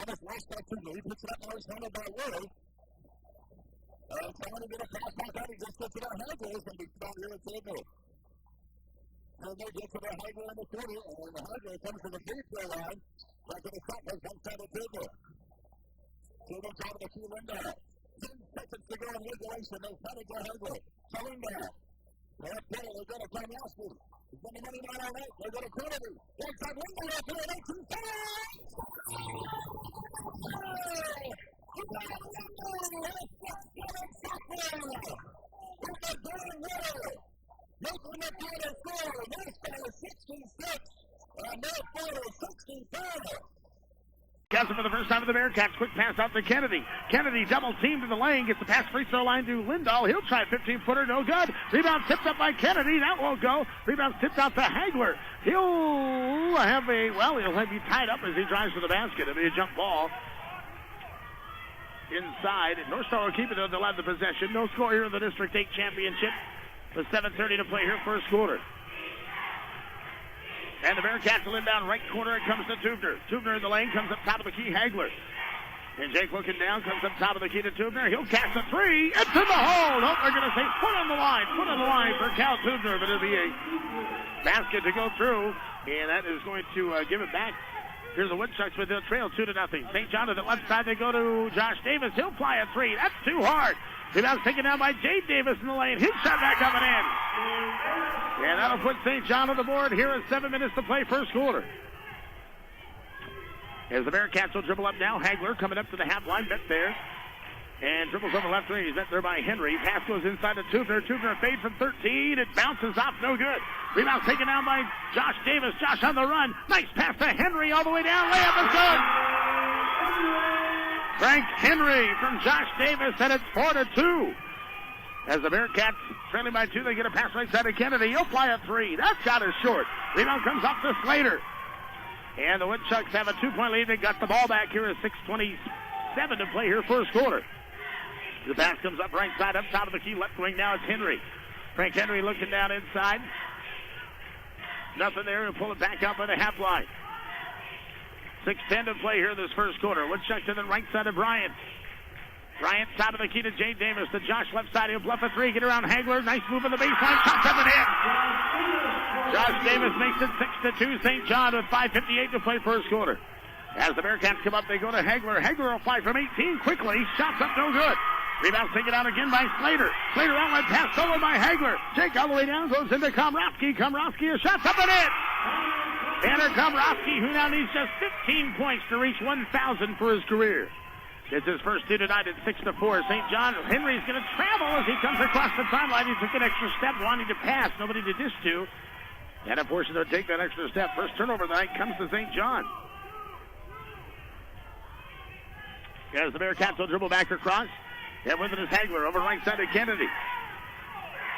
Thomas lost that to me. He puts it up now. He's handled by Willie. Trying to get a pass back out. He just gets it on Hagler. He's going to be found here at Tidner. Hagler gets it on Hagler in the corner. And Hagler comes to the free throw line. Back to the top. Comes down to Tidner. Tidner top of the key window. 10 seconds to go in regulation. They'll try to go Hagler. To window. They're up there. They're going to come Rossi. He's going to money down all right. They're going to Kennedy. Inside window. They're going to 18 seconds. Making the final score, Northstar 66, and Northstar 65. Catches for the first time of the Bearcats. Quick pass out to Kennedy. Kennedy double teamed to the lane. Gets the pass free throw line to Lindahl. He'll try a 15-footer. No good. Rebound tipped up by Kennedy. That won't go. Rebound tipped out to Hagler. He'll be tied up as he drives to the basket. It'll be a jump ball. Inside. Northstar will keep it. They'll have the possession. No score here in the District 8 Championship. With 7:30 to play here, first quarter. And the Bearcats will inbound right corner. It comes to Tubner. Tubner in the lane, comes up top of the key, Hagler. And Jake looking down, comes up top of the key to Tubner. He'll catch a three. It's in the hole. Nope, they're going to say foot on the line for Cal Tubner. But it'll be a basket to go through. And that is going to give it back. Here's the Woodchucks with the trail 2-0. St. John to the left side. They go to Josh Davis. He'll fly a three. That's too hard. Rebound's taken down by Jade Davis in the lane. His shot back up and in. And that'll put St. John on the board here at 7 minutes to play first quarter. As the Bearcats will dribble up now. Hagler coming up to the half line. Bet there. And dribbles over left wing. He's met there by Henry. Pass goes inside to Tubner. Tubner fade from 13. It bounces off. No good. Rebound taken down by Josh Davis. Josh on the run. Nice pass to Henry all the way down. Layup is good. Frank Henry from Josh Davis, and it's 4-2. As the Bearcats trailing by 2, they get a pass right side of Kennedy. He'll fly a three. That shot is short. Rebound comes off to Slater. And the Woodchucks have a 2-point lead. They got the ball back here at 6:27 to play here first quarter. The pass comes up right side, up top of the key, left wing. Now it's Henry. Frank Henry looking down inside. Nothing there. He'll pull it back out by the half line. 6:10 to play here this first quarter. Woodchuck to the right side of Bryant. Bryant top of the key to Jay Davis. To Josh left side. He'll bluff a three. Get around Hagler. Nice move on the baseline. Chops up and in. Josh Davis makes it 6-2. St. John with 5:58 to play first quarter. As the Bearcats come up, they go to Hagler. Hagler will fly from 18 quickly. Shots up no good. Rebound taken out again by Slater. Slater outlet pass stolen by Hagler. Jake all the way down. Goes into Komrowski. Komrowski. A shot up and in. Tanner Komrowski, who now needs just 15 points to reach 1,000 for his career. It's his first two tonight at 6-4. St. John, Henry's going to travel as he comes across the timeline. He took an extra step wanting to pass. Nobody to dish to. And a portion to take that extra step. First turnover of the night comes to St. John. As the Bearcats will dribble back across. And with it is Hagler over right side of Kennedy.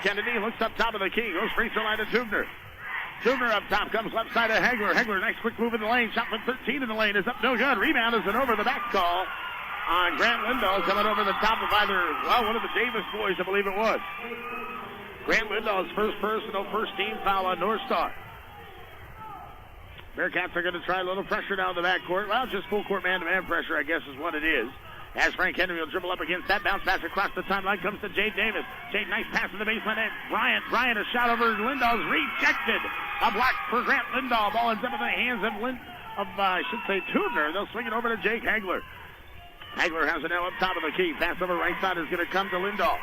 Kennedy looks up top of the key. Goes free throw line to Tubner. Tubner up top, comes left side of Hagler. Hagler, nice quick move in the lane. Shot from 13 in the lane is up no good. Rebound is an over-the-back call on Grant Lindahl, coming over the top of one of the Davis boys, I believe it was. Grant Lindahl's first personal, first team foul on Northstar. Bearcats are going to try a little pressure down the backcourt. Well, just full court man-to-man pressure, I guess, is what it is. As Frank Henry will dribble up against that, bounce pass across the timeline comes to Jade Davis. Jade, nice pass in the baseline. And Bryant, a shot over Lindahl's rejected. A block for Grant Lindahl. Ball ends up in the hands of Tubner. They'll swing it over to Jake Hagler. Hagler has it now up top of the key. Pass over right side is going to come to Lindahl.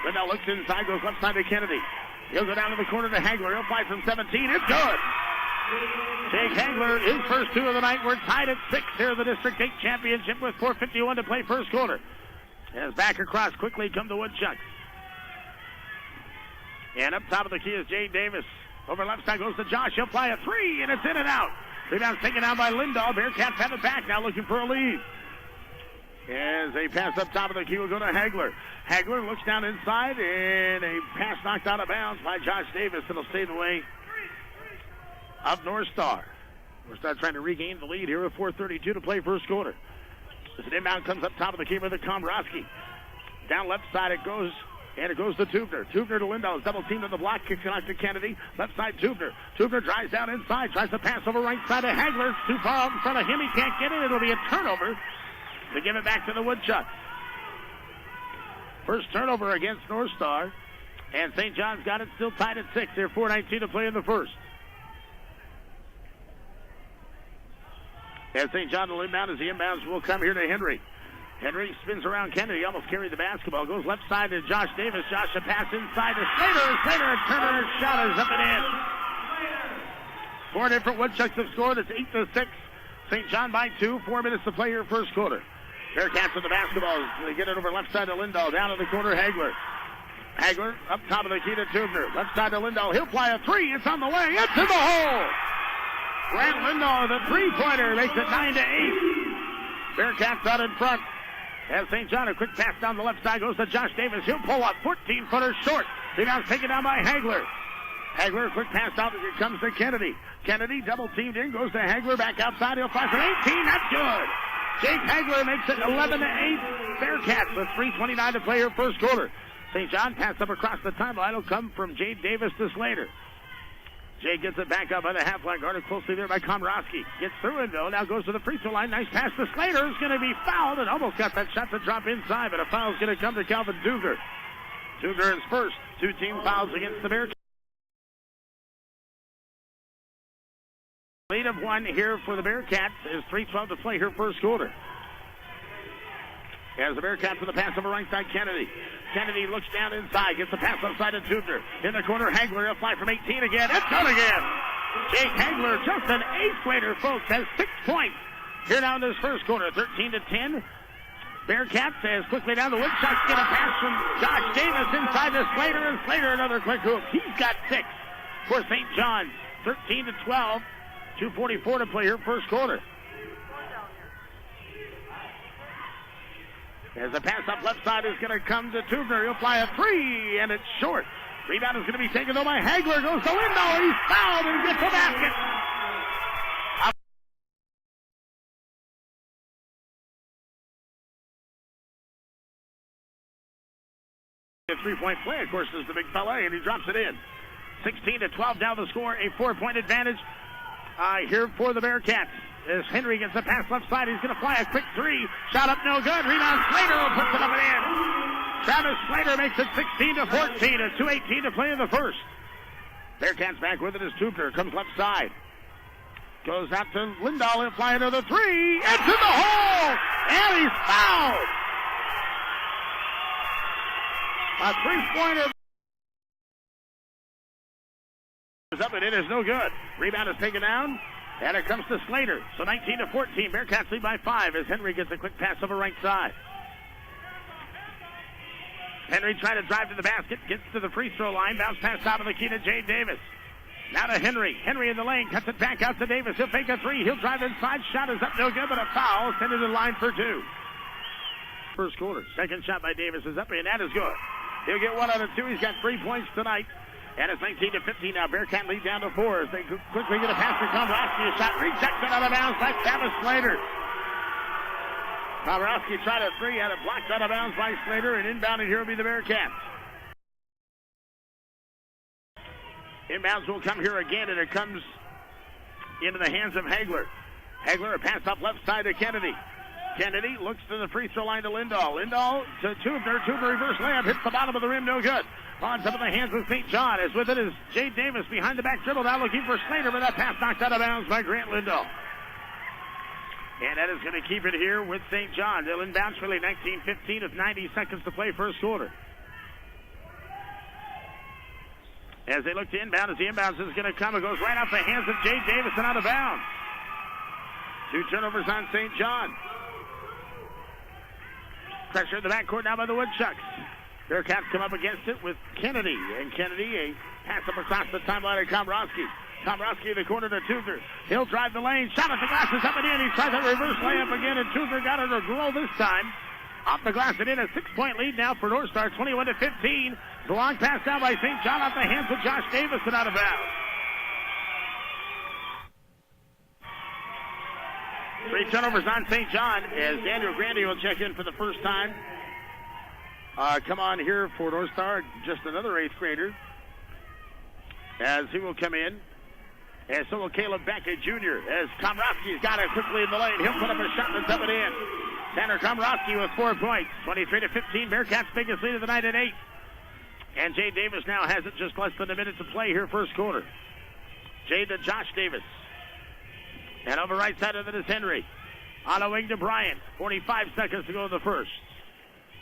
Lindahl looks inside, goes left side to Kennedy. He'll go down to the corner to Hagler. He'll fly from 17. It's good. Jake Hagler, his first two of the night. We're tied at 6 here in the District 8 Championship with 4:51 to play first quarter. As back across quickly come the Woodchucks. And up top of the key is Jay Davis. Over left side goes to Josh. He'll fly a three, and it's in and out. Rebound's taken out by Lindahl. Bearcats have it back now looking for a lead. As they pass up top of the key, will go to Hagler. Hagler looks down inside, and a pass knocked out of bounds by Josh Davis. It'll stay in the way of Northstar. Northstar trying to regain the lead here with 4:32 to play first quarter. As an inbound comes up top of the key with the Komrowski. Down left side it goes And it goes to Tubner. Tubner to Lindahl. Double teamed on the block. Kicks it out to Kennedy. Left side Tubner. Tubner drives down inside. Tries to pass over right side to Hagler. It's too far out in front of him. He can't get it. It'll be a turnover to give it back to the Woodchucks. First turnover against North Star. And St. John's got it still tied at 6. They're 4:19 to play in the first. As St. John will inbound as the inbounds will come here to Henry. Henry spins around Kennedy, almost carried the basketball. Goes left side to Josh Davis. Josh a pass inside to Slater. Slater, a Turner shot is up and in. 4 different Woodchucks have scored. It's 8-6. St. John by 2. 4 minutes to play here first quarter. Bearcats with the basketball. They get it over left side to Lindahl. Down in the corner, Hagler. Hagler up top of the key to Tubner. Left side to Lindahl. He'll fly a 3. It's on the way. It's in the hole. Grant Lindahl, the three-pointer, makes it 9-8. Bearcats out in front. As St. John, a quick pass down the left side goes to Josh Davis. He'll pull up 14-footer short. Rebound's taken down by Hagler. Hagler, quick pass out. Here comes to Kennedy. Kennedy double teamed in, goes to Hagler back outside. He'll fly from 18. That's good. Jake Hagler makes it 11-8. Bearcats with 3:29 to play here first quarter. St. John pass up across the timeline. It'll come from Jay Davis to Slater. Jay gets it back up by the half line, guarded closely there by Komorowski. Gets through it though. Now goes to the free throw line. Nice pass to Slater. Is going to be fouled and almost got that shot to drop inside, but a foul is going to come to Calvin Duger. Duger is first. 2 team fouls against the Bearcats. Lead of 1 here for the Bearcats is 3:12 to play here first quarter. As the Bearcats with the pass over right side, Kennedy. Kennedy looks down inside, gets the pass outside to Tubner. In the corner, Hagler, he'll fly from 18 again. It's done again. Jake Hagler, just an 8th-grader, folks, has 6 points here now in this first quarter, 13-10. Bearcats as quickly down the Woodchucks get a pass from Josh Davis inside to Slater, and Slater another quick hoop. He's got 6 for St. John's, 13-12. 2:44 to play here first quarter. As the pass up left side is going to come to Tubner. He'll fly a 3, and it's short. Rebound is going to be taken though by Hagler. Goes to Lindahl. He's fouled and gets the basket. A 3-point play, of course, is the big fella, and he drops it in. 16-12 down the score. A 4-point advantage here for the Bearcats. As Henry gets the pass left side, he's going to fly a quick 3. Shot up, no good. Rebound, Slater will put it up and in. Travis Slater makes it 16-14. A 2:18 to play in the first. Bearcats back with it as Tubner comes left side. Goes out to Lindahl. He'll fly another 3. It's in the hole, and he's fouled. A 3-pointer. Up and it is no good. Rebound is taken down. And it comes to Slater. So 19-14. Bearcats lead by 5 as Henry gets a quick pass over right side. Henry trying to drive to the basket. Gets to the free throw line. Bounce pass out of the key to Jay Davis. Now to Henry. Henry in the lane. Cuts it back out to Davis. He'll fake a 3. He'll drive inside. Shot is up. No good, but a foul. Send it to the line for 2. First quarter. Second shot by Davis is up, and that is good. He'll get 1 out of 2. He's got 3 points tonight. And it's 19-15 now. Bearcat lead down to 4 as they quickly get a pass to Komorowski. A shot rejected out of bounds by Travis Slater. Komorowski tried a 3, had it blocked out of bounds by Slater, and inbounding here will be the Bearcats. Inbounds will come here again, and it comes into the hands of Hagler. Hagler, a pass up left side to Kennedy. Kennedy looks to the free throw line to Lindahl. Lindahl to Tubner. Tubner reverse layup. Hits the bottom of the rim. No good. On top of the hands of St. John. As with it is Jay Davis behind the back dribble. Now looking for Slater, but that pass knocked out of bounds by Grant Lindahl. And that is going to keep it here with St. John. They'll inbound really 19-15 with 90 seconds to play first quarter. As they look to inbound, as the inbounds is going to come, it goes right off the hands of Jay Davis and out of bounds. 2 turnovers on St. John. Pressure in the backcourt now by the Woodchucks. Bearcats come up against it with Kennedy. And Kennedy, a pass up across the timeline to Komorowski. Komorowski in the corner to Tubner. He'll drive the lane. Shot at the glass is up and in. He tries a reverse layup again, and Tubner got it to glow this time. Off the glass and in. A 6-point lead now for North Star, 21-15. The long pass down by St. John off the hands of Josh Davis and out of bounds. 3 turnovers on St. John as Daniel Grandy will check in for the first time. come on here for North Star, just another 8th grader, as he will come in. And so will Caleb Beckett Jr. as Komrowski's got it quickly in the lane. He'll put up a shot that's up and in. Tanner Komrowski with 4 points. 23-15. Bearcats' biggest lead of the night at 8. And Jay Davis now has it just less than a minute to play here first quarter. Jay to Josh Davis. And over right side of it is Henry. On a wing to Bryant. 45 seconds to go in the first.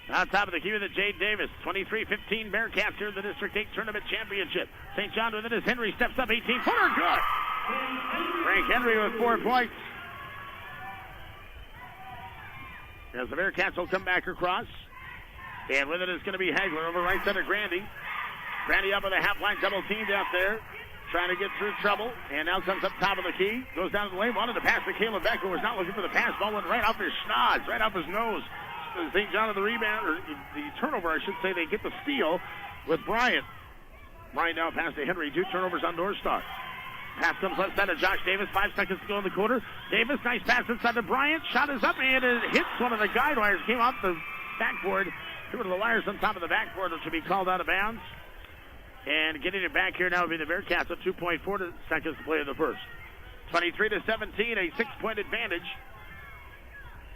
On top of the key with it, Jade Davis. 23-15 Bearcats here in the District 8 Tournament Championship. St. John with it as Henry steps up. 18-footer. Good. Frank Henry with 4 points. As the Bearcats will come back across. And with it is going to be Hagler over right side of Grandy. Grandy up with a half-line double teamed out there. Trying to get through trouble. And now comes up top of the key. Goes down to the lane. Wanted to pass to Caleb Beck, who was not looking for the pass. Ball went right off his schnoz, right off his nose. St. John of the rebound, or the turnover, I should say. They get the steal with Bryant. Bryant now pass to Henry. 2 turnovers on North Star. Pass comes left side of Josh Davis. 5 seconds to go in the quarter. Davis, nice pass inside to Bryant. Shot is up, and it hits one of the guide wires. Came off the backboard. Two of the wires on top of the backboard, which will be called out of bounds. And getting it back here now will be the Bearcats with 2.4 seconds to play in the first. 23-17, a 6-point advantage.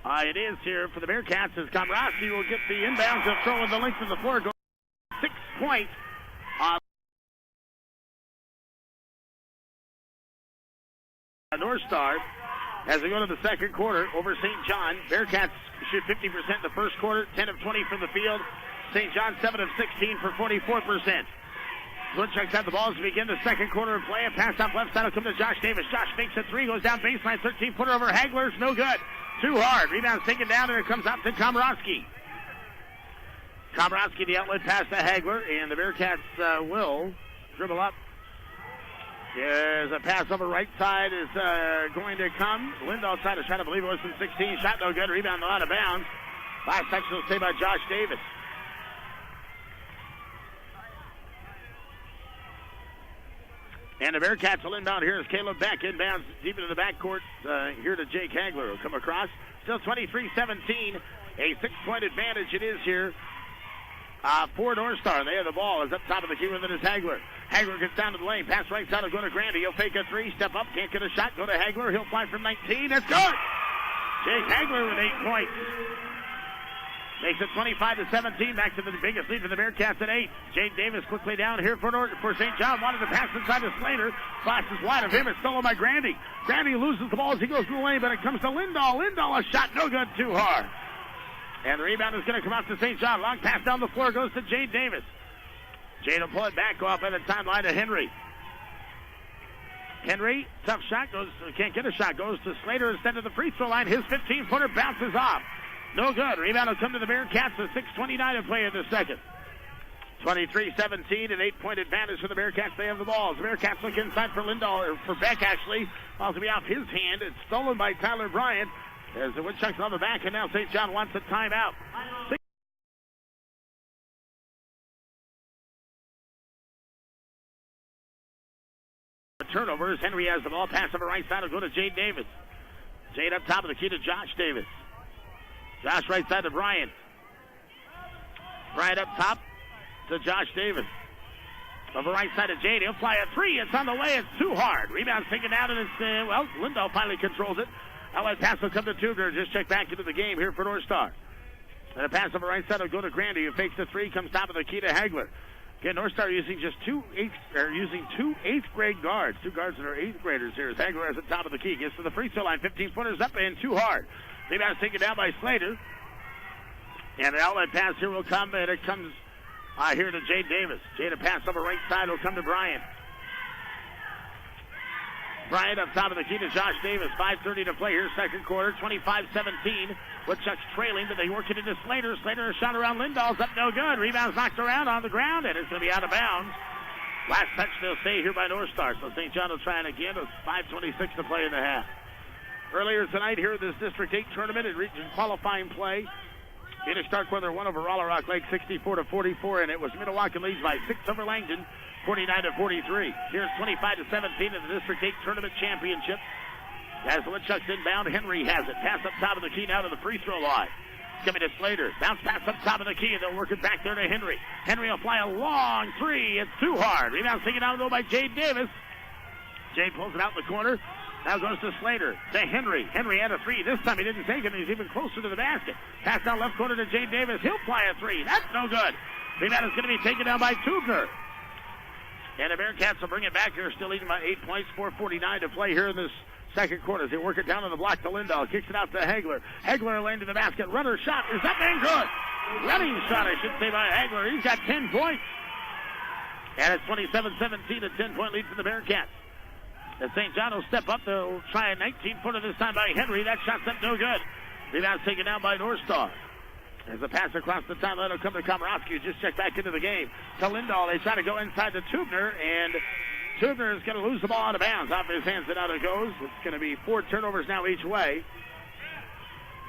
It is here for the Bearcats as Komrowski will get the inbounds and throw in the length of the floor. 6 points. North Star as we go to the second quarter over St. John. Bearcats shoot 50% in the first quarter, 10 of 20 from the field. St. John 7 of 16 for 44%. Woodchucks have the ball as we begin the second quarter of play. A pass off left side will come to Josh Davis. Josh makes a 3, goes down baseline, 13-footer over Hagler's, no good. Too hard. Rebound's taken down, and it comes out to Komrowski. Komrowski, the outlet pass to Hagler, and the Bearcats will dribble up. There's a pass over right side is going to come. Lindahl side is trying to believe it was from 16. Shot no good. Rebound out of bounds. Last section will stay by Josh Davis. And the Bearcats will inbound here as Caleb Beck inbounds deep into the backcourt here to Jake Hagler. Will come across. Still 23-17. A 6-point advantage it is here for North Star. They have the ball. Is up top of the key with it is Hagler. Hagler gets down to the lane. Pass right side will go to Grandy. He'll fake a 3. Step up. Can't get a shot. Go to Hagler. He'll fly from 19. It's good. Jake Hagler with 8 points. Makes it 25-17. Back to the biggest lead for the Bearcats at 8. Jade Davis quickly down here for St. John. Wanted to pass inside to Slater. Flashes wide of him. It's stolen by Grandy. Grandy loses the ball as he goes to the lane, but it comes to Lindahl. Lindahl, a shot no good, too hard. And the rebound is going to come out to St. John. Long pass down the floor goes to Jade Davis. Jade will pull it back off at the timeline to Henry. Henry, tough shot, can't get a shot. Goes to Slater instead of the free throw line. His 15-footer bounces off. No good. Rebound will come to the Bearcats with 6:29 to play in the second. 23-17, an 8-point advantage for the Bearcats. They have the ball. The Bearcats look inside for Lindahl, or for Beck actually. Ball's to be off his hand. It's stolen by Tyler Bryant. As the Woodchucks on the back, and now St. John wants a timeout. Turnovers. Henry has the ball. Pass on the right side will go to Jade Davis. Jade up top of the key to Josh Davis. Josh right side to Bryant. Bryant up top to Josh Davis. Over right side of Jade. He'll fly a 3. It's on the way. It's too hard. Rebound's taken out, and it's, Lindahl finally controls it. Outlet pass will come to Tudor. Just check back into the game here for North Star. And a pass on the right side will go to Grandy, who fakes the 3. Comes top of the key to Hagler. Again, North Star using just two eighth grade guards. 2 guards that are 8th graders here. As Hagler is at the top of the key. Gets to the free throw line. 15-footers up and too hard. Rebound's taken down by Slater. And an outlet pass here will come, and it comes here to Jade Davis. Jade a pass over right side will come to Bryant. Bryant up top of the key to Josh Davis. 5:30 to play here, second quarter. 25-17. Woodchucks trailing, but they work it into Slater. Slater a shot around Lindahl's up, no good. Rebound's knocked around on the ground, and it's going to be out of bounds. Last touch they'll stay here by North Star. So St. John will try it again with 5:26 to play in the half. Earlier tonight here in this District 8 tournament in region qualifying play, Phoenix Starkweather won over Roller Rock Lake 64-44, and it was Minnewacan leads by 6 over Langdon, 49-43. Here's 25-17 in the District 8 Tournament Championship. As the Woodchucks inbound, Henry has it. Pass up top of the key now to the free throw line. Give me to Slater. Bounce pass up top of the key, and they'll work it back there to Henry. Henry will fly a long three. It's too hard. Rebound taken down low by Jade Davis. Jade pulls it out in the corner. Now goes to Slater. To Henry. Henry had a three. This time he didn't take it. He's even closer to the basket. Pass down left corner to Jade Davis. He'll fly a three. That's no good. Rebound is going to be taken down by Tubner. And the Bearcats will bring it back here, still leading by 8 points. 4:49 to play here in this second quarter. As they work it down on the block to Lindahl. Kicks it out to Hagler. Hagler lane to the basket. Runner shot. Is that man good? Running shot, I should say, by Hagler. He's got 10 points. And it's 27-17, a 10-point lead for the Bearcats. As St. John will step up. They'll try a 19-footer this time by Henry. That shot's up no good. Rebound's taken down by Northstar. As the pass across the timeline will come to Komorowski, who just checked back into the game. To Lindahl. They try to go inside to Tubner, and Tubner is going to lose the ball out of bounds. Off his hands and out it goes. It's going to be 4 turnovers now each way.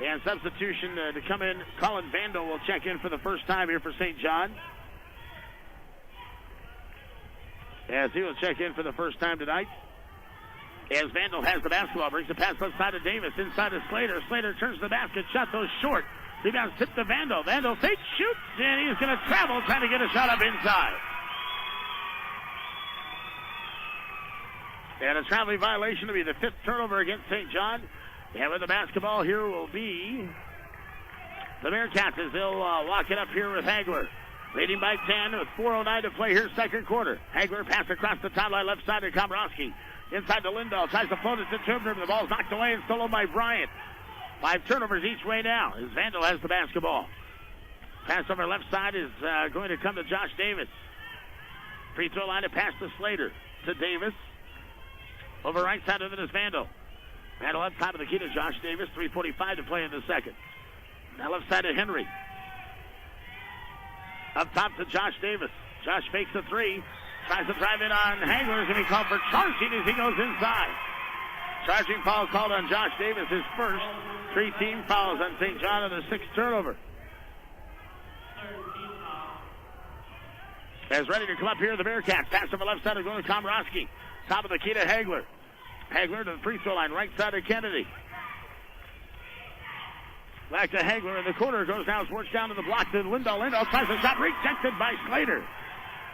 And substitution to come in. Colin Vandal will check in for the first time here for St. John. As he will check in for the first time tonight. As Vandal has the basketball, brings the pass left side to Davis, inside to Slater. Slater turns the basket, shot goes short. Rebound tipped to Vandal. Vandal fakes, shoots, and he's going to travel, trying to get a shot up inside. And a traveling violation to be the 5th turnover against St. John. And with the basketball here will be the Bearcats as they'll walk it up here with Hagler. Leading by 10 with 4:09 to play here, second quarter. Hagler pass across the timeline left side to Komorowski. Inside to Lindahl. Tries to float it to Tubner, but the ball's knocked away and stolen by Bryant. 5 turnovers each way now as Vandal has the basketball. Pass over left side is going to come to Josh Davis. Free throw line to pass to Slater. To Davis. Over right side of it is Vandal. Vandal up top of the key to Josh Davis. 3:45 to play in the second. Now left side to Henry. Up top to Josh Davis. Josh fakes a three. Tries to drive in on Hagler. Is going to be called for charging as he goes inside. Charging foul called on Josh Davis, his first. 3 team fouls on St. John and the 6th turnover. As ready to come up here, the Bearcats. Pass over left side of going to Komorowski. Top of the key to Hagler. Hagler to the free throw line, right side of Kennedy. Back to Hagler in the corner. Goes now, works down to the block to Lindahl. Lindahl tries a shot, rejected by Slater.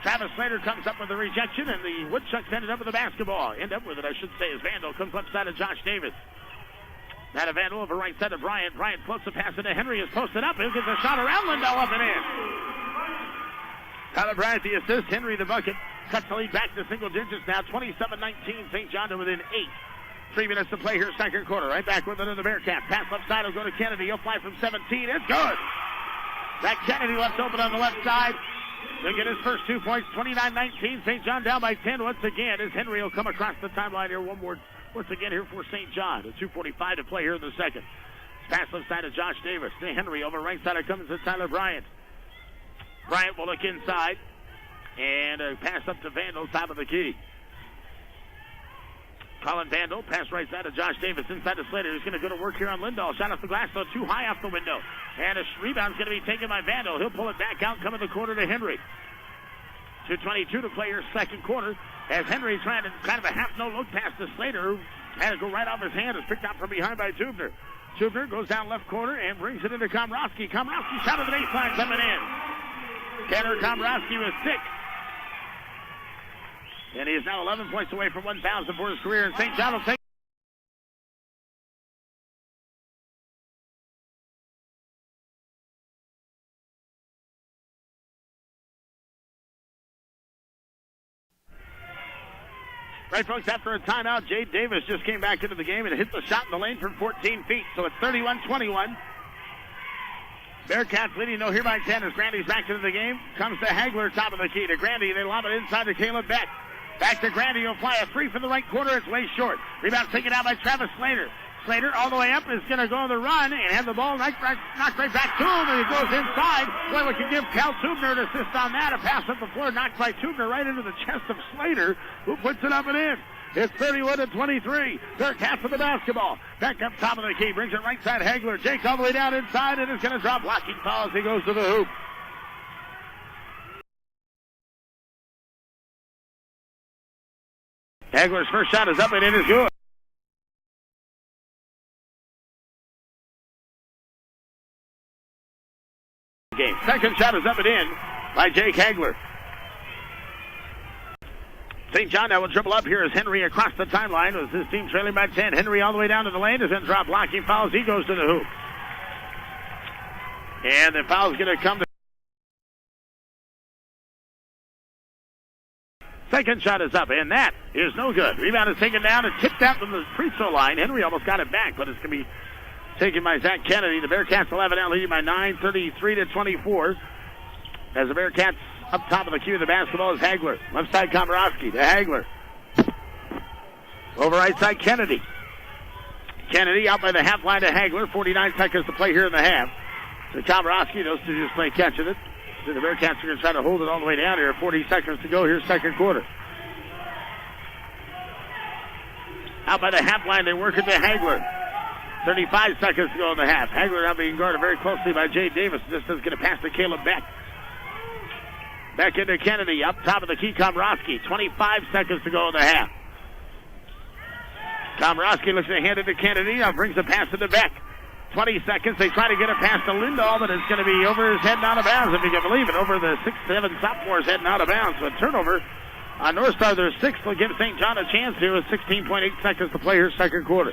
Travis Slater comes up with the rejection, and the Woodchucks ended up with the basketball. End up with it, I should say, as Vandal comes left side of Josh Davis. Now to Vandal over right side of Bryant. Bryant floats the pass into Henry. Is posted up. He'll get the shot around Lindahl, up and in. Tyler Bryant the assist. Henry the bucket. Cuts the lead back to single digits now. 27-19. St. John to within 8. 3 minutes to play here, second quarter. Right back with it in the Bearcats. Pass left side will go to Kennedy. He'll fly from 17. It's good. That Kennedy left open on the left side. He'll get his first 2 points. 29-19. St. John down by 10 once again as Henry will come across the timeline here once again here for St. John. 2:45 to play here in the second. Pass left side of Josh Davis. To Henry over right side. It comes to Tyler Bryant. Bryant will look inside. And a pass up to Vandal, top of the key. Colin Vandal, pass right side of Josh Davis, inside to Slater. He's going to go to work here on Lindahl. Shot off the glass, though, too high off the window. And a rebound's going to be taken by Vandal. He'll pull it back out, come in the corner to Henry. 2:22 to play here, second quarter. As Henry trying to kind of a half no-look pass to Slater, who had to go right off his hand. It's picked out from behind by Tubner. Tubner goes down left corner and brings it into Komorowski. Komorowski shot of the baseline coming in. Tanner Komorowski with 6. And he is now 11 points away from 1,000 for his career. And St. John will take. Right, folks, after a timeout, Jade Davis just came back into the game and hit the shot in the lane from 14 feet. So it's 31-21. Bearcats leading no here by 10 as Grandy's back into the game. Comes to Hagler, top of the key to Grandy. They lob it inside to Caleb Beck. Back to Grandy. He'll fly a 3 from the right corner. It's way short. Rebound taken out by Travis Slater. Slater all the way up is going to go on the run and have the ball knocked right back to him, and he goes inside. Boy, we can give Cal Tubner an assist on that. A pass up the floor knocked by Tubner right into the chest of Slater, who puts it up and in. It's 31-23. Bearcats with the basketball. Back up top of the key. Brings it right side. Hagler. Jake all the way down inside, and is going to drop blocking foul as he goes to the hoop. Hagler's first shot is up and it is good. game. Second shot is up and in by Jake Hagler. St. John now will dribble up here as Henry across the timeline with his team trailing by 10. Henry all the way down to the lane is then drop blocking fouls. He goes to the hoop. And the foul's going to come to. Second shot is up, and that is no good. Rebound is taken down and tipped out from the free throw line. Henry almost got it back, but it's going to be taken by Zach Kennedy. The Bearcats 11 out, leading by 9, 33-24. As the Bearcats up top of the queue, the basketball is Hagler. Left side, Komorowski to Hagler. Over right side, Kennedy. Kennedy out by the half line to Hagler. 49 seconds to play here in the half. To Komorowski, those two just play catching it. So the Bearcats are going to try to hold it all the way down here. 40 seconds to go here, second quarter. Out by the half line, they work it to Hagler. 35 seconds to go in the half. Hagler now being guarded very closely by Jay Davis. This is going to pass to Caleb Beck. Back into Kennedy, up top of the key, Komorowski. 25 seconds to go in the half. Komorowski looks to hand it to Kennedy. Now brings the pass to Beck. 20 seconds. They try to get it past to Lindahl, but it's going to be over his head and out of bounds, if you can believe it. Over the 6-7 sophomores head and out of bounds. So a turnover on North Star. Their sixth will give St. John a chance here with 16.8 seconds to play here, second quarter.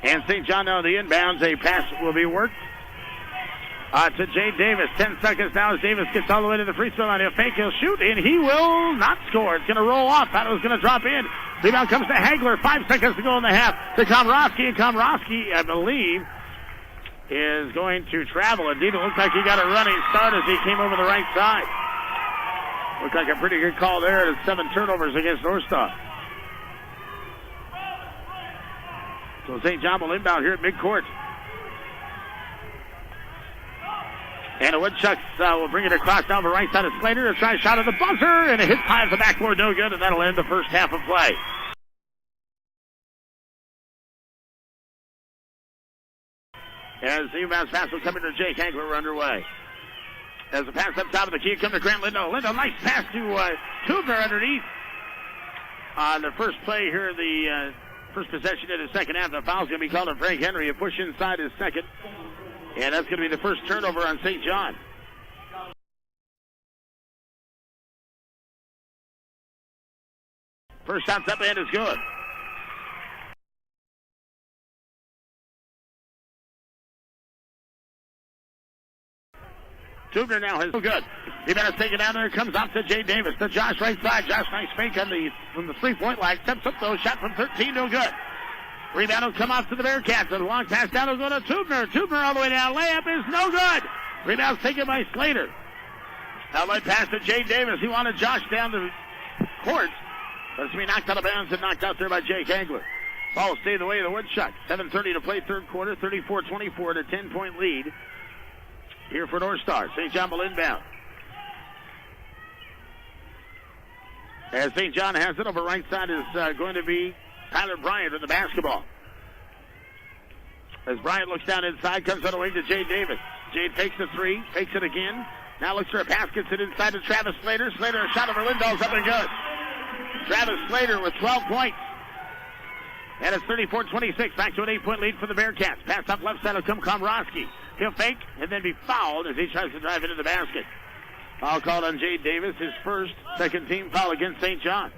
And St. John now the inbounds. A pass will be worked to Jay Davis. 10 seconds now as Davis gets all the way to the free throw line. He'll fake, he'll shoot, and he will not score. It's going to roll off. Thought it was going to drop in. Rebound comes to Hagler. 5 seconds to go in the half to Komorowski. And Komorowski, I believe, is going to travel. Indeed, it looks like he got a running start as he came over the right side. Looks like a pretty good call there. It's 7 turnovers against North Star. So St. John will inbound here at midcourt. And the Woodchucks will bring it across down the right side of Slater. A try shot at the buzzer, and it hits high at the backboard, no good, and that'll end the first half of play. As the inbounds pass will come into Jake Hagler, we're underway. As the pass up top of the key, come to Grant Lindahl. Lindahl, nice pass to Tubner underneath. On the first play here, the first possession in the second half, the foul's going to be called on Frank Henry. A push inside his second. And that's going to be the first turnover on St. John. First shot's up and is good. Tubner now has good. He better take it down there. Comes off to Jay Davis. To Josh right side. Josh nice fake from the 3-point line. Steps up though. Shot from 13. No good. Rebound will come off to the Bearcats. And a long pass down will go to Tubner. Tubner all the way down. Layup is no good. Rebound's taken by Slater. Outlet pass to Jay Davis. He wanted Josh down the court. But it's going to be knocked out of bounds and knocked out there by Jake Hagler. Ball will stay the way of the Woodchucks. 7:30 to play third quarter. 34-24 to 10-point lead here for North Star. St. John will inbound. As St. John has it over right side is going to be Tyler Bryant with the basketball. As Bryant looks down inside, comes on the wing to Jay Davis. Jay takes the three, takes it again. Now looks for a pass, gets it inside to Travis Slater. Slater, a shot over Lindahl's up and good. Travis Slater with 12 points. And it's 34-26, back to an 8-point lead for the Bearcats. Pass up left side will come Komorowski. He'll fake and then be fouled as he tries to drive into the basket. Foul called on Jay Davis, his first second team foul against St. John.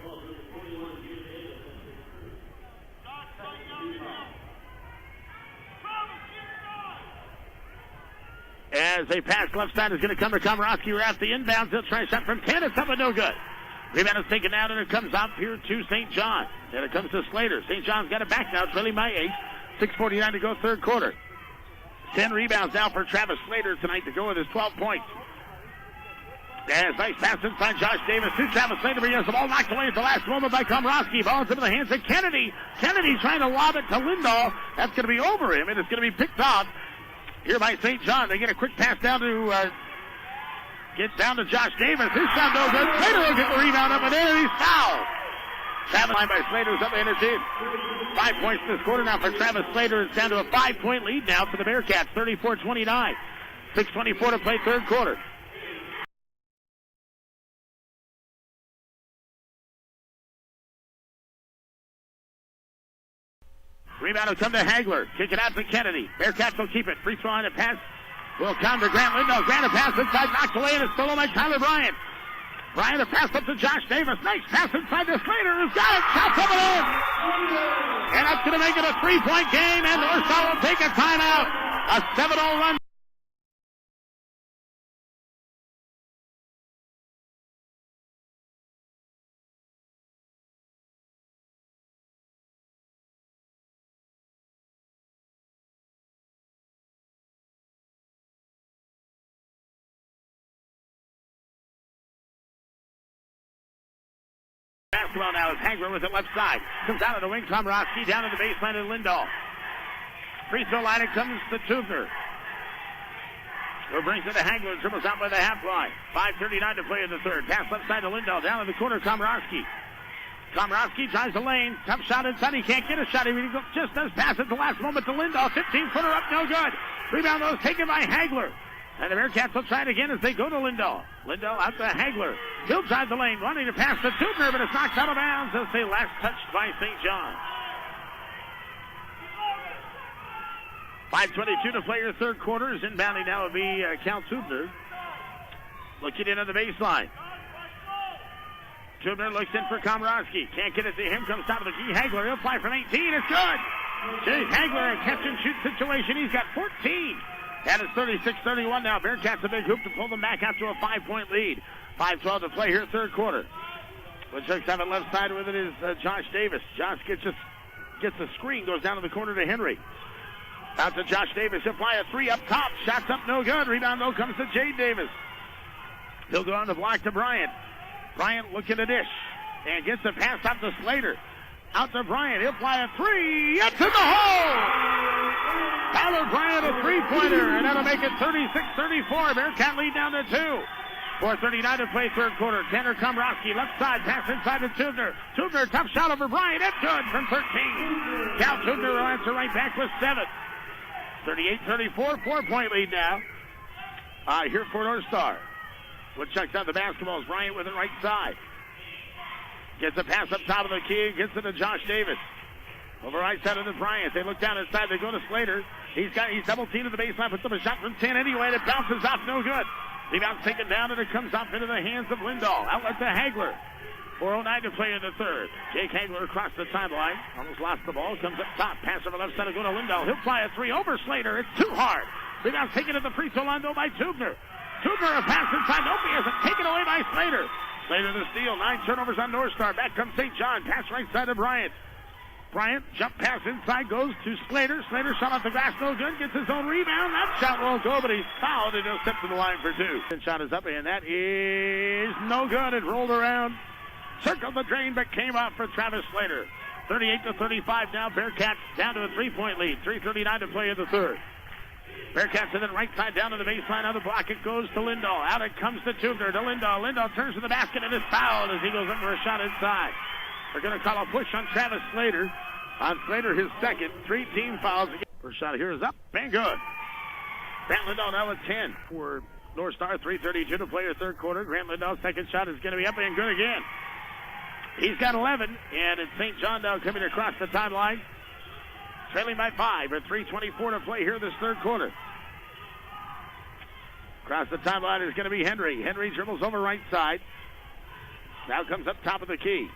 As a pass left side is going to come to Komorowski. We're at the inbounds. He'll try a shot from 10. It's up and no good. Rebound is taken down and it comes up here to St. John. And it comes to Slater. St. John's got it back now, trailing by 8. 6:49 to go, third quarter. 10 rebounds now for Travis Slater tonight to go with his 12 points. As nice pass inside Josh Davis to Travis Slater. He has the ball knocked away at the last moment by Komorowski. Ball into the hands of Kennedy. Kennedy trying to lob it to Lindahl. That's going to be over him, and it's going to be picked off here by St. John. They get a quick pass down to Josh Davis. His shot no good. Slater will get the rebound up and in, and he's fouled. Travis line by Slater is up and it's in. 5 points this quarter now for Travis Slater. It's down to a 5-point lead now for the Bearcats. 34-29. 6:24 to play third quarter. Rebound will come to Hagler. Kick it out to Kennedy. Bearcats will keep it. Free throw line and pass will come to Grant Lindahl. Grant a pass inside, knocked away, and it's stolen by Tyler Bryant. Bryant a pass up to Josh Davis. Nice pass inside to Slater, who's got it. Shots over there. And that's going to make it a 3-point game, and North Star will take a timeout. A 7-0 run. Basketball now is Hagler with it left side. Comes out of the wing. Komorowski down to the baseline of Lindahl. Free throw line, it comes to Tubner. Who brings it to Hagler, dribbles out by the half line. 5:39 to play in the third. Pass left side to Lindahl. Down in the corner, Komorowski. Komorowski drives the lane. Tough shot inside. He can't get a shot. He just does pass at the last moment to Lindahl. 15-footer up, no good. Rebound, though, taken by Hagler. And the Bearcats will try it again as they go to Lindahl. Lindahl out to Hagler. He'll drive the lane, wanting to pass to Tubner, but it's knocked out of bounds as they last touched by St. John. 5:22 to play your third quarter. Is inbounding now will be Cal Tubner. Looking in on the baseline. Tubner looks in for Komorowski. Can't get it to him. Comes top of the key. Hagler. He'll fly from 18. It's good. Jay Hagler, a catch and shoot situation. He's got 14. And it's 36-31 now. Bearcats a big hoop to pull them back out to a 5-point lead. 5:12 to play here, third quarter. Woodchucks have it left side with it is Josh Davis. Josh gets a screen, goes down to the corner to Henry. Out to Josh Davis. He'll fly a three up top. Shots up, no good. Rebound, though, comes to Jay Davis. He'll go on the block to Bryant. Bryant looking to dish. And gets the pass out to Slater. Out to Bryant. He'll fly a three. It's in the hole! Tyler Bryant, a three-pointer, and that'll make it 36-34. Bearcat lead down to 2. 4:39 to play third quarter. Tanner Komorowski, left side, pass inside to Tubner. Tubner, tough shot over Bryant. It's good from 13. Cal Tubner will answer right back with 7. 38-34, 4-point lead now. Here for North Star. Woodchucks out the basketballs. Bryant with it right side. Gets a pass up top of the key. Gets it to Josh Davis. Over right side of the Bryant. They look down inside. They go to Slater. He's double teamed at the baseline. Puts up a shot from 10 anyway. And it bounces off. No good. Rebound's taken down, and it comes off into the hands of Lindahl. Outlet to Hagler. 4:09 to play in the third. Jake Hagler across the timeline. Almost lost the ball. Comes up top. Pass over left side to go to Lindahl. He'll fly a three over Slater. It's too hard. Rebound's taken at the free throw line, though, by Tubner. Tubner a pass inside. Nope, he isn't. Taken away by Slater. Slater the steal. 9 turnovers on North Star. Back comes St. John. Pass right side to Bryant. Bryant, jump pass inside, goes to Slater. Slater shot off the glass, no good. Gets his own rebound. That shot won't go, but he's fouled and he'll step to the line for 2. And shot is up, and that is no good. It rolled around, circled the drain, but came out for Travis Slater. 38-35 now. Bearcats down to a 3-point lead. 3:39 to play in the third. Bearcats in the right side down to the baseline. On the block, it goes to Lindahl. Out it comes to Tubner. To Lindahl. Lindahl turns to the basket and is fouled as he goes in for a shot inside. They're going to call a push on Travis Slater. On Slater, his second. 3 team fouls. First shot here is up and good. Grant Lindahl now with 10 for North Star. 3:32 to play your third quarter. Grant Lindahl's second shot is going to be up and good again. He's got 11, and it's St. John now coming across the timeline. Trailing by 5 at 3:24 to play here this third quarter. Across the timeline is going to be Henry. Henry dribbles over right side. Now comes up top of the key.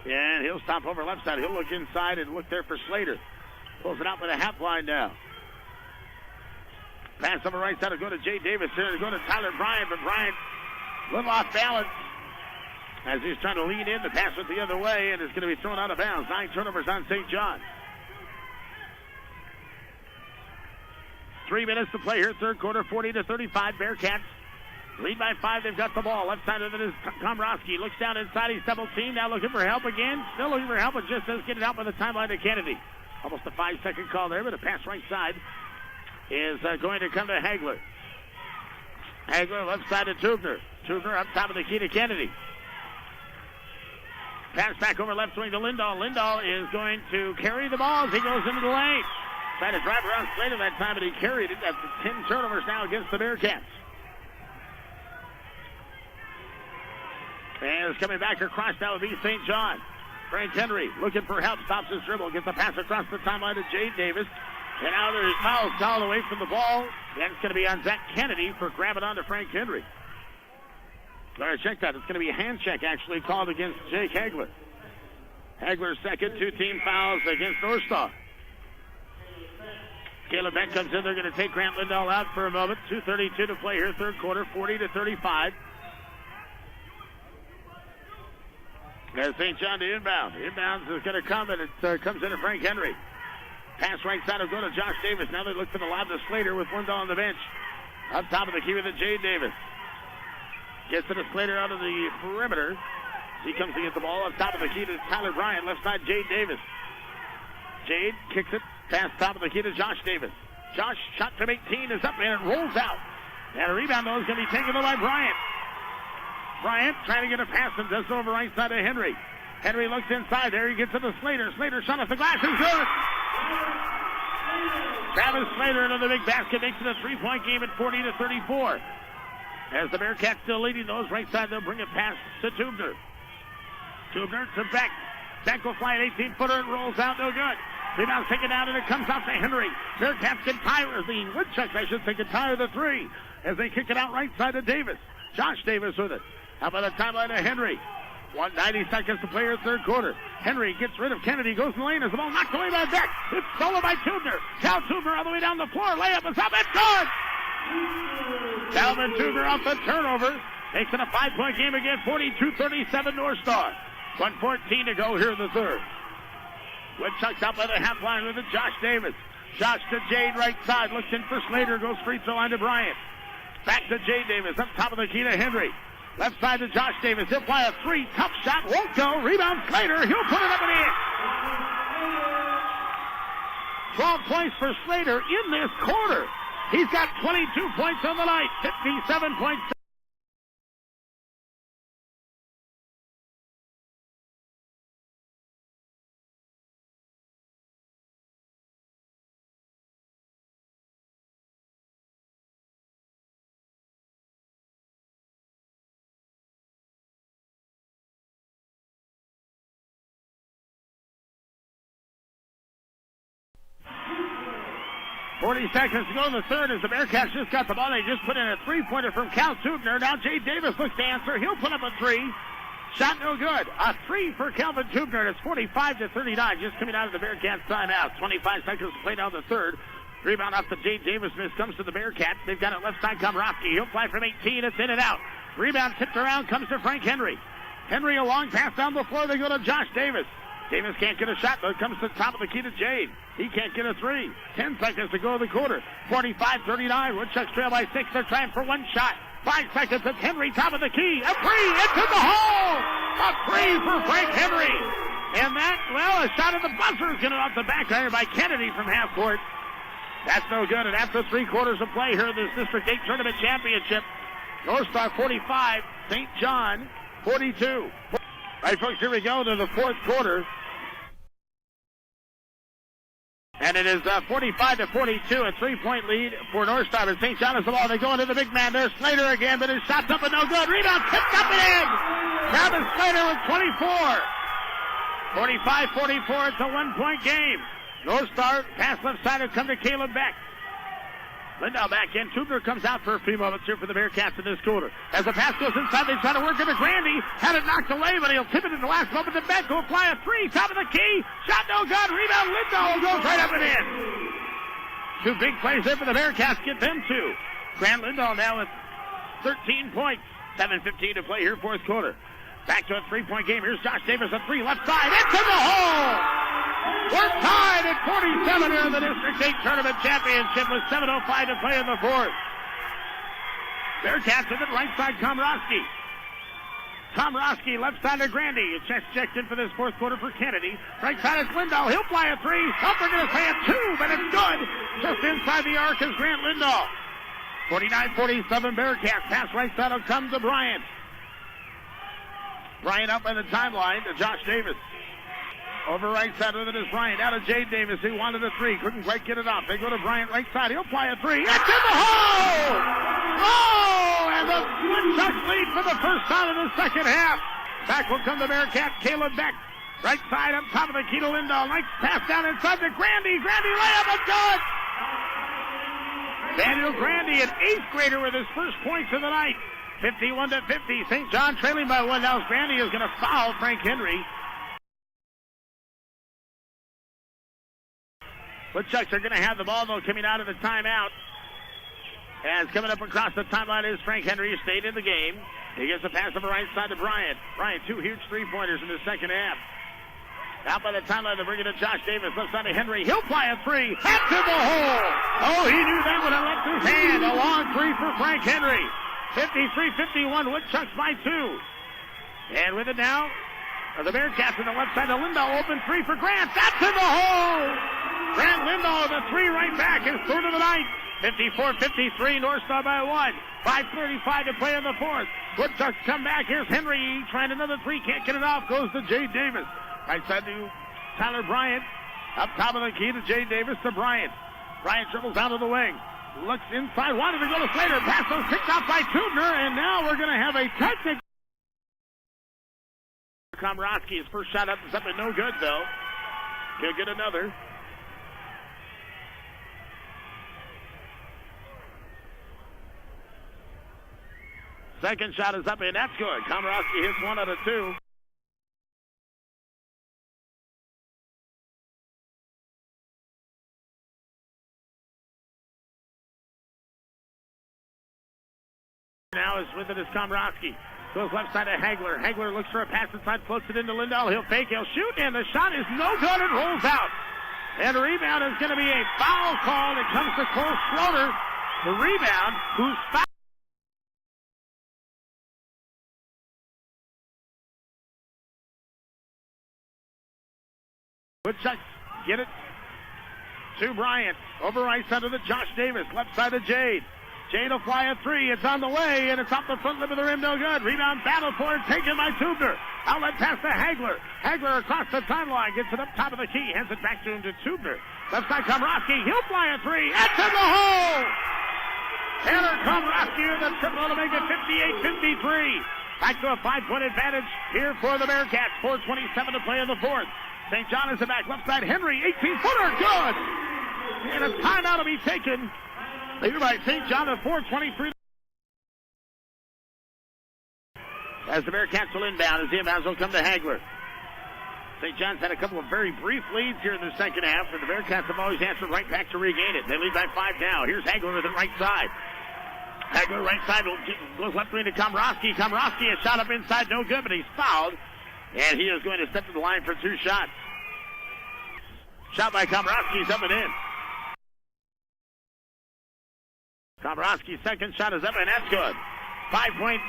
And he'll stop over left side. He'll look inside and look there for Slater. Pulls it out by the half line now. Pass over right side to go to Jay Davis here. To go to Tyler Bryant, but Bryant a little off balance as he's trying to lean in. The pass went the other way, and it's going to be thrown out of bounds. 9 turnovers on St. John. 3 minutes to play here, third quarter, 40-35. Bearcats lead by 5. They've got the ball. Left side of it is Komorowski. Looks down inside. He's double teamed. Now looking for help again. Still looking for help, but just does get it out by the timeline to Kennedy. Almost a 5-second call there, but a pass right side is going to come to Hagler. Hagler left side to Tubner. Tubner up top of the key to Kennedy. Pass back over left wing to Lindahl. Lindahl is going to carry the ball as he goes into the lane. Trying to drive around Slater that time, but he carried it. That's 10 turnovers now against the Bearcats. And it's coming back across now would be St. John. Frank Henry looking for help, stops his dribble, gets the pass across the timeline to Jay Davis. And now there's fouls called away from the ball. That's going to be on Zach Kennedy for grabbing onto Frank Henry. Sorry, check that. It's going to be a hand check actually called against Jake Hagler. Hagler's second, 2-team fouls against North Star. Caleb Beck comes in. They're going to take Grant Lindahl out for a moment. 2:32 to play here, third quarter, 40-35. As St. John to inbound. Inbounds is going to come, and it comes into Frank Henry. Pass right side will go to Josh Davis. Now they look for the lob to Slater with Lindahl on the bench. Up top of the key with it, Jade Davis. Gets to the Slater out of the perimeter. He comes to get the ball up top of the key to Tyler Bryant. Left side, Jade Davis. Jade kicks it past top of the key to Josh Davis. Josh, shot from 18 is up and it rolls out. And a rebound, though, is going to be taken by Bryant. Bryant trying to get a pass and does it over right side of Henry. Henry looks inside. There he gets to the Slater. Slater shot off the glass. Is good. Travis Slater into the big basket makes it a 3-point game at 40-34. As the Bearcats still leading those right side, they'll bring it past to Tubner. Tubner to Beck. Beck will fly an 18-footer and rolls out. No good. Rebound taken down and it comes out to Henry. Bearcats can tire the Woodchucks, I should say, can tire the three as they kick it out right side to Davis. Josh Davis with it. How about the timeline to Henry? 1:90 seconds to play here, third quarter. Henry gets rid of Kennedy, goes in the lane as the ball knocked away by Beck. It's stolen by Tubner. Cal Tubner all the way down the floor. Layup is up. It's good. Calvin Tubner off the turnover. Makes it a 5-point game again, 42-37 North Star. 1:14 to go here in the third. Woodchucks out by the half line with it. Josh Davis. Josh to Jade right side. Looks in for Slater. Goes free throw line to Bryant. Back to Jade Davis. Up top of the key to Henry. Left side to Josh Davis. He'll fly a three. Tough shot. Won't go. Rebound Slater. He'll put it up and in. 12 points for Slater in this quarter. He's got 22 points on the night. 57 points. 40 seconds to go in the third as the Bearcats just got the ball. They just put in a three-pointer from Cal Tubner. Now Jade Davis looks to answer. He'll put up a three. Shot no good. A three for Calvin Tubner. It's 45-39 just coming out of the Bearcats timeout. 25 seconds to play down the third. Rebound off the Jade Davis miss comes to the Bearcats. They've got it left side. Komrowski. He'll fly from 18. It's in and out. Rebound tipped around comes to Frank Henry. Henry a long pass down the floor. They go to Josh Davis. Davis can't get a shot, but it comes to the top of the key to Jade. He can't get a three. 10 seconds to go in the quarter. 45-39. Woodchucks trail by 6. They're trying for one shot. 5 seconds. It's Henry, top of the key. A three into the hole. A three for Frank Henry. And that, well, a shot at the buzzer is going to off the back iron by Kennedy from half court. That's no good. And after 3 quarters of play here in this District 8 Tournament Championship, North Star 45, St. John 42. All right, folks, here we go to the fourth quarter. And it is 45-42, a 3-point lead for North Star. But St. John is the ball. They go into the big man. There's Slater again, but his shot's up and no good. Rebound tipped up and in. Travis Slater with 24. 45-44, it's a 1-point game. North Star, pass left side, will come to Caleb Beck. Lindahl back in. Tubner comes out for a few moments here for the Bearcats in this quarter. As the pass goes inside, they try to work it to Grandy. Had it knocked away, but he'll tip it in the last moment to Beck. Will fly a three. Top of the key. Shot no good. Rebound. Lindahl goes right up and in. 2 big plays there for the Bearcats. Get them 2. Grant Lindahl now with 13 points. 7:15 to play here, fourth quarter. Back to a 3-point game. Here's Josh Davis, a three left side. Into the hole. We're tied at 47 here in the District 8 Tournament Championship with 7:05 to play in the fourth. Bearcats in the right side, Komrowski. Komrowski left side to Grandy. Chest checked in for this fourth quarter for Kennedy. Right side is Lindahl. He'll fly a three. Some are going to say a 2, but it's good. Just inside the arc is Grant Lindahl. 49-47 Bearcats. Pass right side will come to Bryant. Bryant up by the timeline to Josh Davis. Over right side with it is Bryant. Out of Jade Davis, who wanted a three. Couldn't quite get it off. They go to Bryant right side. He'll fly a three. It's in the hole! Oh! And the Woodchucks lead for the first time in the second half. Back will come the Bearcat, Caleb Beck. Right side up top of the key to Lindahl. Nice pass down inside to Grandy. Grandy layup and good! Daniel Grandy, an 8th grader, with his first points of the night. 51-50. St. John trailing by 1. Now Grandy is going to foul Frank Henry. Woodchucks are going to have the ball, though, coming out of the timeout. As coming up across the timeline is Frank Henry, who stayed in the game. He gets a pass on the right side to Bryant. Bryant, 2 huge three-pointers in the second half. Out by the timeline, they bring it to Josh Davis. Left side to Henry. He'll fly a 3. That's in the hole. Oh, he knew that when it left his hand. A long 3 for Frank Henry. 53-51. Woodchucks by 2. And with it now, the Bearcats on the left side to Lindahl. Open 3 for Grant. That's in the hole. Grant Lindahl, the 3 right back, his third of the night. 54-53, North Star by 1. 5:35 to play in the fourth. Woodchucks come back. Here's Henry trying another 3. Can't get it off. Goes to Jay Davis. Right side to Tyler Bryant. Up top of the key to Jay Davis to Bryant. Bryant dribbles out of the wing. Looks inside. Wanted to go to Slater. Pass was kicked out by Tubner. And now we're going to have a technical. Komorowski, his first shot up is up and no good, though. He'll get another. Second shot is up, and that's good. Komorowski hits 1 out of 2. Now is with it is Komorowski. Goes left side to Hagler. Hagler looks for a pass inside, floats it into Lindahl. He'll fake, he'll shoot, and the shot is no good. It rolls out. And the rebound is going to be a foul call. It comes to Cole Schroeder. The rebound, who's fouled. Woodchucks get it to Bryant. Over right side of the Josh Davis. Left side of Jade. Jade will fly a 3. It's on the way, and it's off the front lip of the rim. No good. Rebound battle for it. Taken by Tubner. Outlet pass to Hagler. Hagler across the timeline. Gets it up top of the key. Hands it back to him to Tubner. Left side Komorowski. He'll fly a 3. It's in the hole! Taylor Komorowski with a triple to make it 58-53. Back to a 5-point advantage here for the Bearcats. 4:27 to play in the fourth. St. John is the back. Left side Henry. 18-footer. Good! And a timeout to be taken. Leader by St. John at 4:23. As the Bearcats will inbound, as the inbounds will come to Hagler. St. John's had a couple of very brief leads here in the second half, and the Bearcats have always answered right back to regain it. They lead by 5 now. Here's Hagler with the right side. Hagler right side goes left wing to Komorowski. Komorowski is shot up inside, no good, but he's fouled. And he is going to step to the line for 2 shots. Shot by Komorowski is up and in. Komorowski's second shot is up, and that's good. 5-point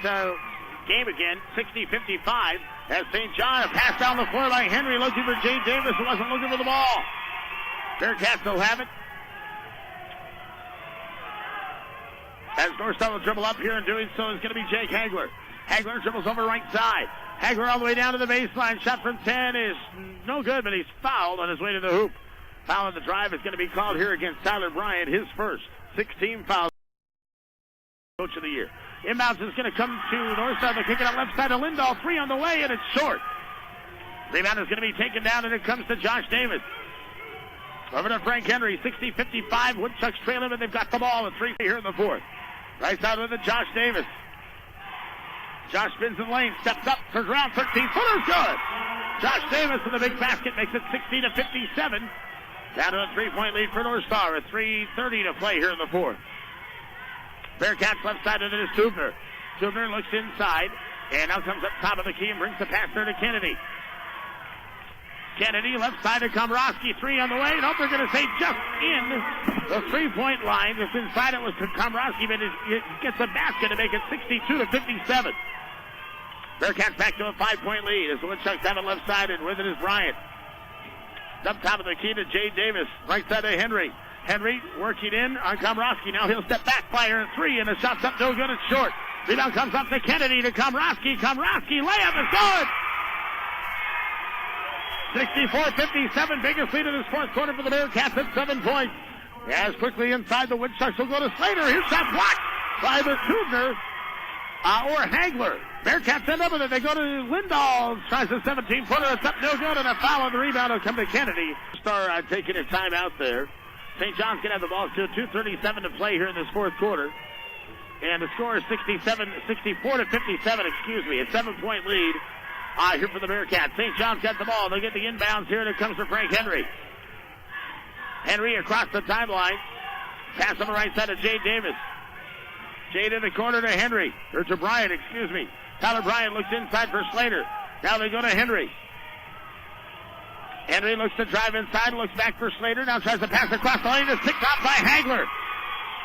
game again, 60-55. As St. John, a pass down the floor by Henry, looking for Jay Davis, who wasn't looking for the ball. Bearcats will have it. As Northstar will dribble up here, and doing so is going to be Jake Hagler. Hagler dribbles over right side. Hagler all the way down to the baseline. Shot from 10 is no good, but he's fouled on his way to the hoop. Foul on the drive is going to be called here against Tyler Bryant, his first. 16 fouls. Coach of the year. Inbounds is going to come to Northside. They kick it out left side to Lindahl. 3 on the way, and it's short. Rebound is going to be taken down, and it comes to Josh Davis. Over to Frank Henry. 60-55. Woodchucks trailing, and they've got the ball at 3 here in the fourth. Right side with it, Josh Davis. Josh spins in the lane, steps up, turns around, 13-footer's good. Josh Davis with a big basket makes it 60-57. Down to a 3-point lead for Northstar at 3:30 to play here in the fourth. Bearcats left side, and it is Tubner. Tubner looks inside, and now comes up top of the key and brings the pass there to Kennedy. Kennedy left side to Komorowski. 3 on the way. Nope, they're going to say just in the 3-point line. Just inside it was to Komorowski, but it gets a basket to make it 62-57. Bearcats back to a 5-point lead as the Woodchucks have it left side, and with it is Bryant. Up top of the key to Jay Davis. Right side to Henry. Henry working in on Komorowski. Now he'll step back, fire at 3, and the shot's up no good. It's short. Rebound comes up to Kennedy to Komorowski. Komorowski layup is good. 64-57, biggest lead in this fourth quarter for the Bearcats at 7 points. As quickly inside, the Woodchucks will go to Slater. His shot blocked by the Tubner or Hagler. Bearcats end up with it. They go to Lindahl. Tries a 17-footer. It's up no good, and a foul on the rebound will come to Kennedy. Star taking a timeout there. St. John's going to have the ball still. 2:37 to play here in this fourth quarter. And the score is 64 to 57, excuse me. A 7-point lead here for the Bearcats. St. John's got the ball. They get the inbounds here, and it comes to Frank Henry. Henry across the timeline. Pass on the right side of Jade Davis. Jade in the corner to Henry. Or to Bryant, excuse me. Tyler Bryant looks inside for Slater. Now they go to Henry. Henry looks to drive inside, looks back for Slater. Now tries to pass across the lane. It's picked up by Hagler.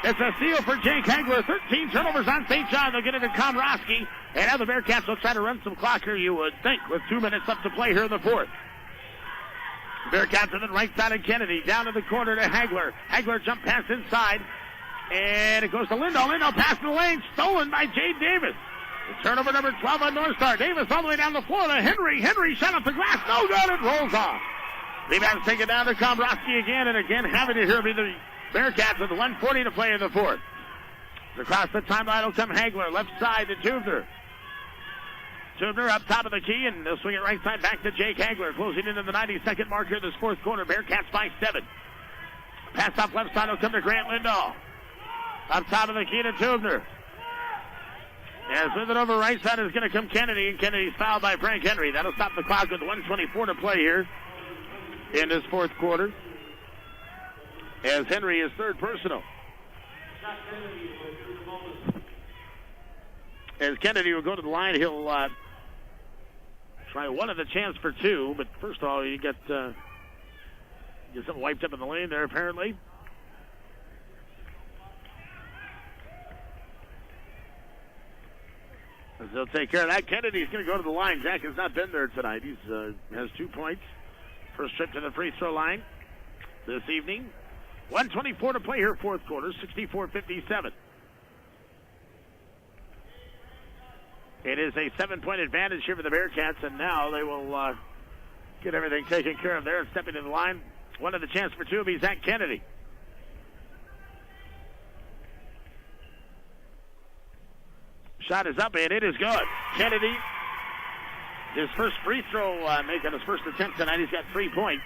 It's a steal for Jake Hagler. 13 turnovers on St. John. They'll get it to Komrosky. And now the Bearcats will try to run some clock here, you would think, with 2 minutes left to play here in the fourth. Bearcats on the right side of Kennedy. Down to the corner to Hagler. Hagler jump pass inside. And it goes to Lindahl. Lindahl pass to the lane. Stolen by Jade Davis. The turnover number 12 on North Star. Davis all the way down the floor to Henry. Henry shot up the glass. No good. It rolls off. Rebound's taken down to Komrosky again. And again, having it here be the Bearcats with 1:40 to play in the fourth. Across the timeline will come Hagler. Left side to Tubner. Tubner up top of the key, and they'll swing it right side back to Jake Hagler. Closing into the 92nd mark here this fourth quarter. Bearcats by 7. Pass off left side will come to Grant Lindahl. Up top of the key to Tubner. As with it over right side is going to come Kennedy, and Kennedy's fouled by Frank Henry. That'll stop the clock with 1:24 to play here in this fourth quarter. As Henry is third personal. As Kennedy will go to the line, he'll try one of the chance for 2, but first of all, you get something wiped up in the lane there, apparently. As they'll take care of that. Kennedy's going to go to the line. Jack has not been there tonight. He has 2 points. First trip to the free throw line this evening. 1:24 to play here, fourth quarter, 64-57. It is a 7-point advantage here for the Bearcats, and now they will get everything taken care of there. Stepping to the line, one of the chance for 2 will be Zach Kennedy. Shot is up, and it is good. Kennedy, his first free throw, making his first attempt tonight. He's got 3 points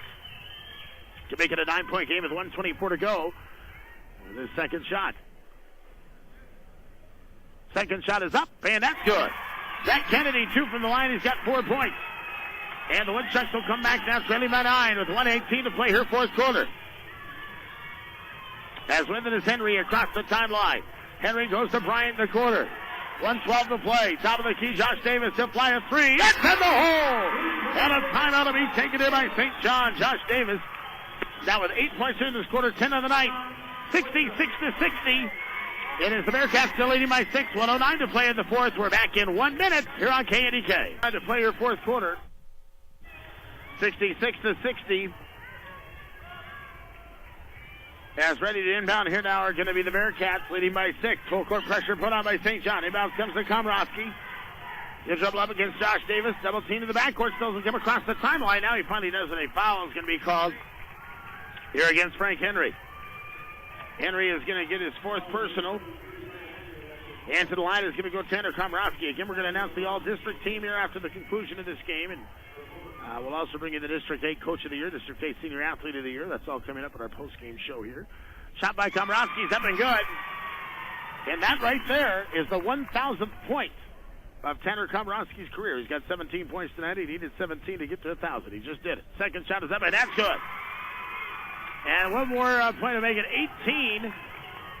to make it a 9-point game with 1:24 to go. And his second shot. Second shot is up, and that's good. Zach Kennedy, 2 from the line. He's got 4 points. And the Woodchucks will come back now, trailing by 9 with 1:18 to play here, fourth quarter. As with it is Henry across the timeline. Henry goes to Bryant in the corner. 1:12 to play. Top of the key, Josh Davis. He'll fly a 3. It's in the hole! And a timeout to be taken in by St. John. Josh Davis now with 8 points in this quarter, 10 of the night. 66-60. It is the Bearcats still leading by 6. 1:09 to play in the fourth. We're back in 1 minute here on KNDK. To play your fourth quarter. 66-60. As ready to inbound here now are going to be the Bearcats, leading by 6. Full court pressure put on by St. John. Inbound comes to Komrosky. He'll dribble up against Josh Davis. Double team to the backcourt. Still doesn't come across the timeline. Now he finally does, and a foul is going to be called here against Frank Henry. Henry is going to get his 4th personal. And to the line is going to go Tanner Komrosky. Again, we're going to announce the all-district team here after the conclusion of this game. And we'll also bring in the District 8 Coach of the Year, District 8 Senior Athlete of the Year. That's all coming up in our post-game show here. Shot by Komrosky is up and good. And that right there is the 1,000th point of Tanner Komrosky's career. He's got 17 points tonight. He needed 17 to get to 1,000. He just did it. Second shot is up, and that's good. And one more point to make it 18.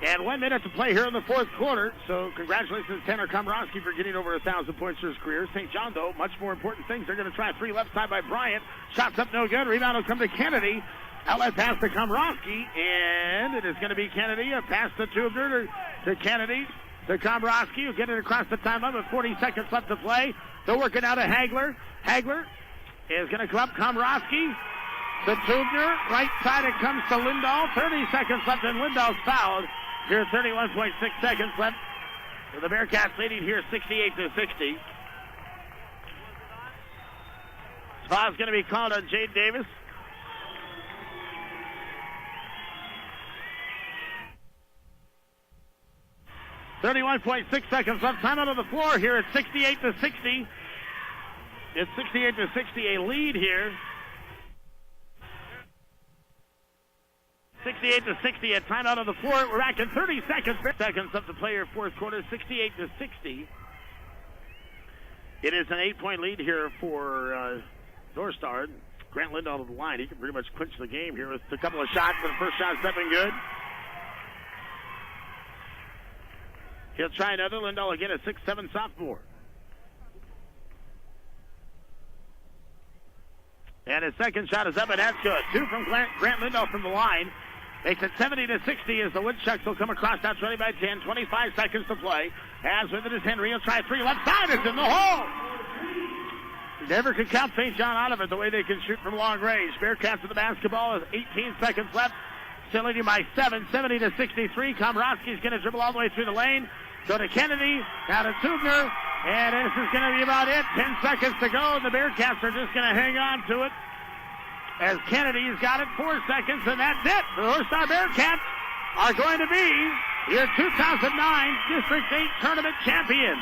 And 1 minute to play here in the fourth quarter. So congratulations to Tanner Komrosky for getting over 1,000 points for his career. St. John, though, much more important things. They're going to try a 3 left side by Bryant. Shots up no good. Rebound will come to Kennedy. Outlet pass to Komrosky. And it is going to be Kennedy. A pass to Tubner to Kennedy. To Komrosky, who'll get it across the timeline with 40 seconds left to play. They're working out of Hagler. Hagler is going to come up. Komrosky to Tubner. Right side it comes to Lindahl. 30 seconds left, and Lindahl's fouled. Here, 31.6 seconds left. So the Bearcats leading here 68-60. Foul's going to be called on Jade Davis. .6 seconds left. Time out on the floor here at 68-60. It's 68-60, a lead here 68-60 at timeout on the floor. We're back in 30 seconds. Seconds up to play here, fourth quarter, 68-60. It is an 8-point lead here for North Star. Grant Lindahl to the line. He can pretty much clinch the game here with a couple of shots, but the first shot's stepping good. He'll try another. Lindahl again, a 6'7" sophomore. And his second shot is up, and that's good. 2 from Grant Lindahl from the line. Makes it 70-60 as the Woodchucks will come across now 20 by 10. 25 seconds to play. As with it is Henry. He'll try 3 left side. It's in the hole. Never could count St. John out of it the way they can shoot from long range. Bearcats with the basketball with 18 seconds left. Still leading by 7, 70-63. Komorowski's going to dribble all the way through the lane. Go to Kennedy. Now to Tugner. And this is going to be about it. 10 seconds to go. And the Bearcats are just going to hang on to it. As Kennedy's got it, 4 seconds, and that's it. The North Star Bearcats are going to be your 2009 District 8 Tournament champions.